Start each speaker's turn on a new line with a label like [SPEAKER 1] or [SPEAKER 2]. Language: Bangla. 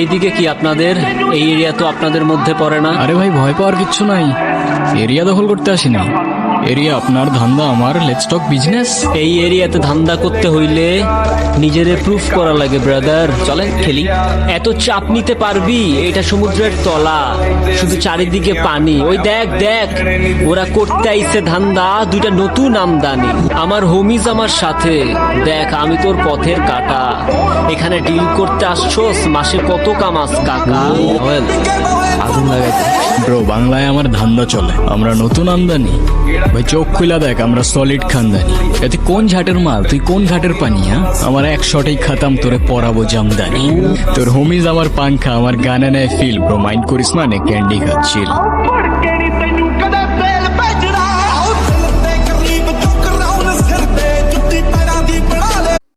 [SPEAKER 1] এইদিকে কি আপনাদের? এই এরিয়া তো আপনাদের মধ্যে পড়ে না।
[SPEAKER 2] আরে ভাই, ভয় পাওয়ার কিচ্ছু নাই। এরিয়া দখল করতে আসিনি। এরিয়া আপনার, ধান্দা আমার। Let's talk business.
[SPEAKER 1] এই এরিয়াতে ধান্দা করতে হইলে নিজেদের প্রুফ করা লাগে ব্রাদার। চলেন খেলি। এত চাপ নিতে পারবি? এটা সমুদ্রের তলা, শুধু চারিদিকে পানি। ওই দেখ দেখ, ওরা করতে আইছে ধান্দা, দুইটা নতুন আমদানি। আমার হোমিজ আমার সাথে। দেখ, আমি তোর পথের কাটা। এখানে ডিল করতে আসছোস, মাসে কত কামাস কাকা? আগুন লাগাইতে
[SPEAKER 2] ব্রো, বাংলায় আমার ধান্দা চলে। আমরা নতুন আমদানি। ভাই চোখ খুলা দেখ, আমরা সলিড খানদানি। এতে কোন ঘাটের মাল, তুই কোন ঘাটের পানি? আমার এক শটেই খাতাম, তোরে পরাবো জামদানি। তোর হোমিজ আমার পাংখা, আমার গানে নেয় ফিল। ব্রো মাইন্ড করিস মানে ক্যান্ডি খাচ্ছিল।